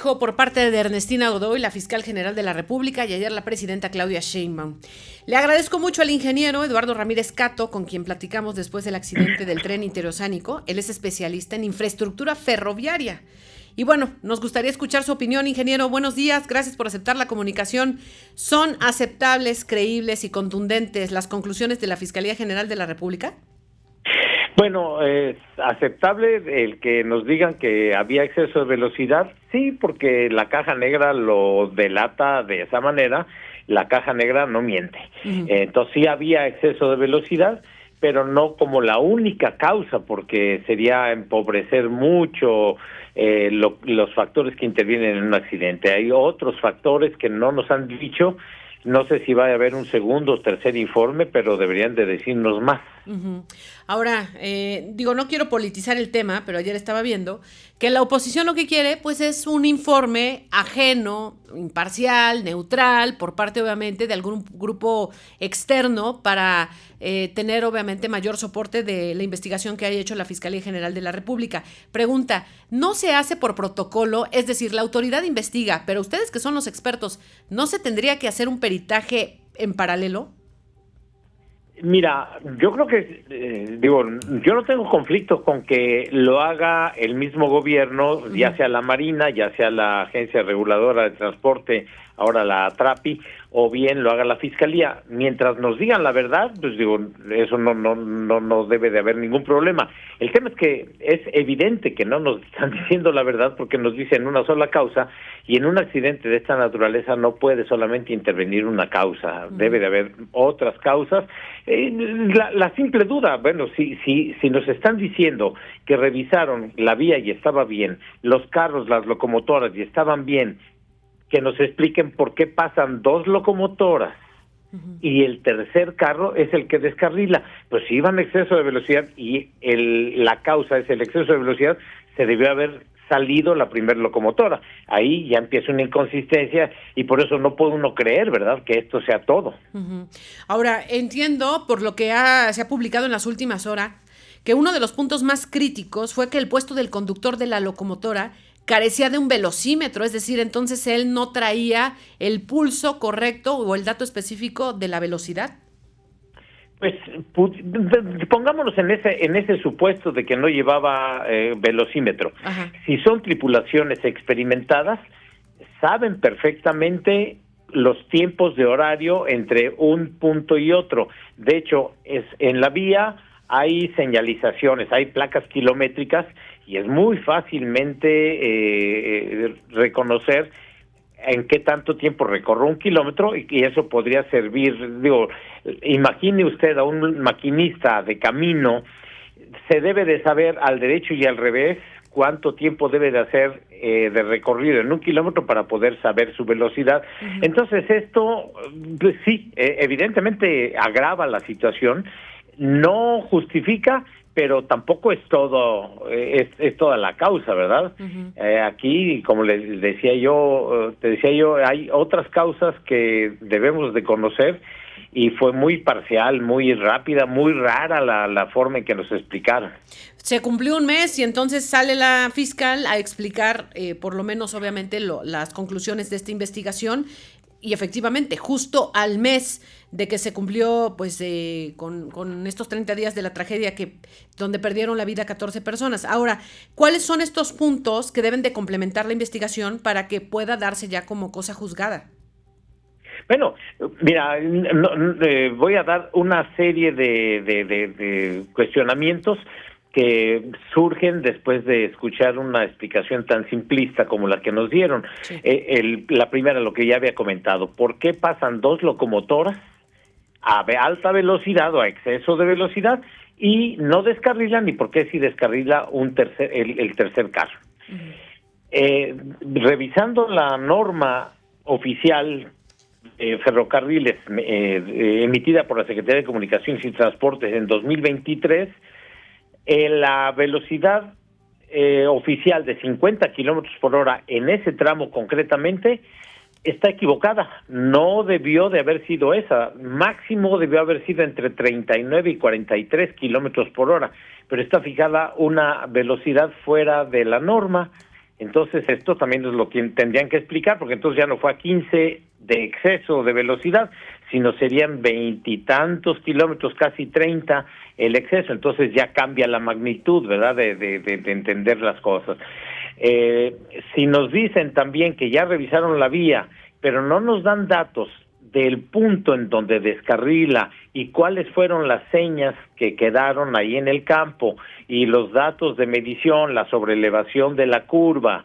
festejo por parte de Ernestina Godoy, la fiscal general de la República, y ayer la presidenta Claudia Sheinbaum. Le agradezco mucho al ingeniero Eduardo Ramírez Cato, con quien platicamos después del accidente del tren interoceánico. Él es especialista en infraestructura ferroviaria. Y bueno, nos gustaría escuchar su opinión, ingeniero. Buenos días, gracias por aceptar la comunicación. ¿Son aceptables, creíbles y contundentes las conclusiones de la Fiscalía General de la República? Bueno, es aceptable el que nos digan que había exceso de velocidad, sí, porque la caja negra lo delata de esa manera, la caja negra no miente. Entonces sí había exceso de velocidad, pero no como la única causa, porque sería empobrecer mucho los factores que intervienen en un accidente. Hay otros factores que no nos han dicho. No sé si va a haber un segundo o tercer informe, pero deberían de decirnos más. Ahora, no quiero politizar el tema, pero ayer estaba viendo que la oposición lo que quiere, pues, es un informe ajeno, imparcial, neutral, por parte, obviamente, de algún grupo externo para tener, obviamente, mayor soporte de la investigación que haya hecho la Fiscalía General de la República. Pregunta, ¿no se hace por protocolo? Es decir, la autoridad investiga, pero ustedes que son los expertos, ¿no se tendría que hacer un peritaje en paralelo? Mira, yo creo que, yo no tengo conflicto con que lo haga el mismo gobierno, ya sea la Marina, ya sea la Agencia Reguladora de Transporte, ahora la ATRAPI, o bien lo haga la Fiscalía. Mientras nos digan la verdad, pues eso no debe de haber ningún problema. El tema es que es evidente que no nos están diciendo la verdad porque nos dicen una sola causa, y en un accidente de esta naturaleza no puede solamente intervenir una causa, debe de haber otras causas. La simple duda, bueno, si nos están diciendo que revisaron la vía y estaba bien, los carros, las locomotoras y estaban bien, que nos expliquen por qué pasan dos locomotoras y el tercer carro es el que descarrila. Pues si iban a exceso de velocidad y la causa es el exceso de velocidad, se debió haber salido la primera locomotora. Ahí ya empieza una inconsistencia y por eso no puede uno creer, ¿verdad?, que esto sea todo. Ahora, entiendo, por lo que se ha publicado en las últimas horas, que uno de los puntos más críticos fue que el puesto del conductor de la locomotora carecía de un velocímetro, es decir, entonces él no traía el pulso correcto o el dato específico de la velocidad. Pues pongámonos en ese supuesto de que no llevaba velocímetro. Ajá. Si son tripulaciones experimentadas, saben perfectamente los tiempos de horario entre un punto y otro. De hecho, en la vía hay señalizaciones, hay placas kilométricas y es muy fácilmente reconocer en qué tanto tiempo recorre un kilómetro y eso podría servir. Imagine usted a un maquinista de camino, se debe de saber al derecho y al revés cuánto tiempo debe de hacer de recorrido en un kilómetro para poder saber su velocidad. Entonces esto, pues sí, evidentemente agrava la situación, no justifica, pero tampoco es todo, es toda la causa, ¿verdad? Aquí, como te decía yo, hay otras causas que debemos de conocer y fue muy parcial, muy rápida, muy rara la forma en que nos explicaron. Se cumplió un mes y entonces sale la fiscal a explicar, por lo menos obviamente, las conclusiones de esta investigación. Y efectivamente, justo al mes de que se cumplió, pues, con estos 30 días de la tragedia donde perdieron la vida 14 personas. Ahora, ¿cuáles son estos puntos que deben de complementar la investigación para que pueda darse ya como cosa juzgada? Bueno, mira, voy a dar una serie de cuestionamientos que surgen después de escuchar una explicación tan simplista como la que nos dieron. Sí. La primera, lo que ya había comentado, ¿por qué pasan dos locomotoras a alta velocidad o a exceso de velocidad y no descarrilan, y por qué si descarrila el tercer carro? Revisando la norma oficial ferrocarriles emitida por la Secretaría de Comunicaciones y Transportes en 2023, la velocidad oficial de 50 kilómetros por hora en ese tramo concretamente está equivocada. No debió de haber sido esa. Máximo debió haber sido entre 39 y 43 kilómetros por hora, pero está fijada una velocidad fuera de la norma. Entonces esto también nos lo tendrían que explicar, porque entonces ya no fue a 15 de exceso de velocidad, sino serían 20 y tantos kilómetros, casi 30 el exceso. Entonces ya cambia la magnitud, ¿verdad?, de entender las cosas. Si nos dicen también que ya revisaron la vía, pero no nos dan datos del punto en donde descarrila y cuáles fueron las señas que quedaron ahí en el campo y los datos de medición, la sobrelevación de la curva,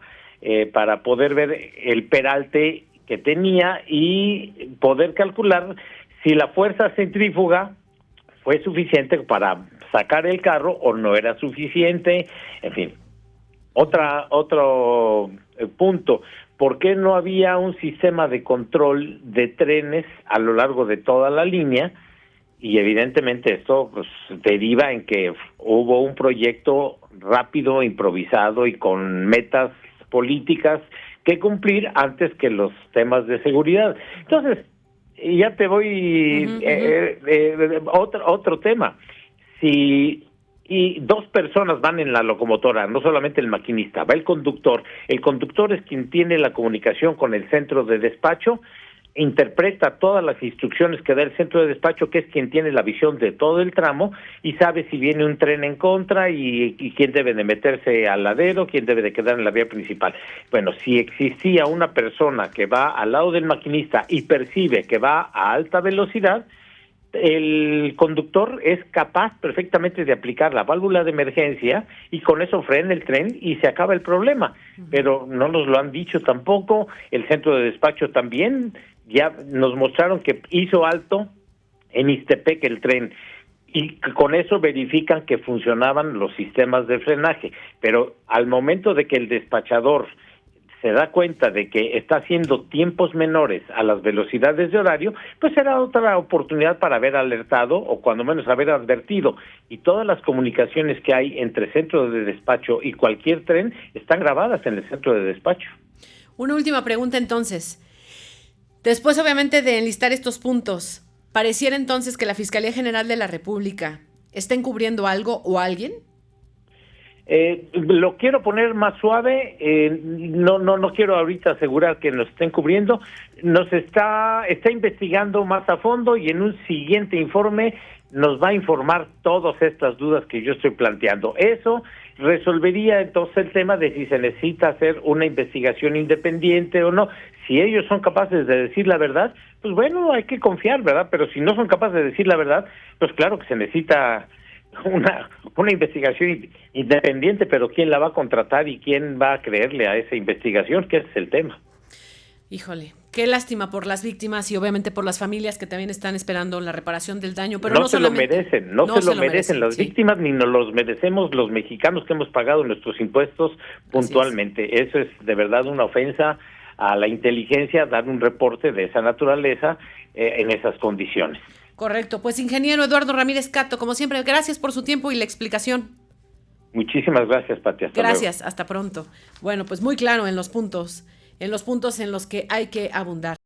para poder ver el peralte que tenía y poder calcular si la fuerza centrífuga fue suficiente para sacar el carro o no era suficiente, en fin. Otro punto, ¿por qué no había un sistema de control de trenes a lo largo de toda la línea? Y evidentemente esto pues deriva en que hubo un proyecto rápido, improvisado y con metas políticas que cumplir antes que los temas de seguridad. Entonces, ya te voy otro tema. Si dos personas van en la locomotora, no solamente el maquinista, va el conductor es quien tiene la comunicación con el centro de despacho, interpreta todas las instrucciones que da el centro de despacho, que es quien tiene la visión de todo el tramo y sabe si viene un tren en contra y quién debe de meterse al ladero, quién debe de quedar en la vía principal. Bueno, si existía una persona que va al lado del maquinista y percibe que va a alta velocidad, el conductor es capaz perfectamente de aplicar la válvula de emergencia y con eso frena el tren y se acaba el problema. Pero no nos lo han dicho tampoco. El centro de despacho también ya nos mostraron que hizo alto en Ixtepec el tren y con eso verifican que funcionaban los sistemas de frenaje. Pero al momento de que el despachador se da cuenta de que está haciendo tiempos menores a las velocidades de horario, pues será otra oportunidad para haber alertado o cuando menos haber advertido. Y todas las comunicaciones que hay entre centro de despacho y cualquier tren están grabadas en el centro de despacho. Una última pregunta entonces. Después obviamente de enlistar estos puntos, ¿pareciera entonces que la Fiscalía General de la República está encubriendo algo o alguien? Lo quiero poner más suave, no quiero ahorita asegurar que nos estén cubriendo, nos está investigando más a fondo y en un siguiente informe nos va a informar todas estas dudas que yo estoy planteando. Eso resolvería entonces el tema de si se necesita hacer una investigación independiente o no. Si ellos son capaces de decir la verdad, pues bueno, hay que confiar, ¿verdad? Pero si no son capaces de decir la verdad, pues claro que se necesita una investigación independiente, pero ¿quién la va a contratar y quién va a creerle a esa investigación? Que ese es el tema. Híjole, qué lástima por las víctimas y obviamente por las familias que también están esperando la reparación del daño, pero no se lo merecen, no se lo merecen las víctimas, ni nos los merecemos los mexicanos que hemos pagado nuestros impuestos puntualmente. Eso es de verdad una ofensa a la inteligencia, dar un reporte de esa naturaleza en esas condiciones. Correcto, pues ingeniero Eduardo Ramírez Cato, como siempre, gracias por su tiempo y la explicación. Muchísimas gracias, Pati. Gracias, luego. Hasta pronto. Bueno, pues muy claro en los puntos en los que hay que abundar.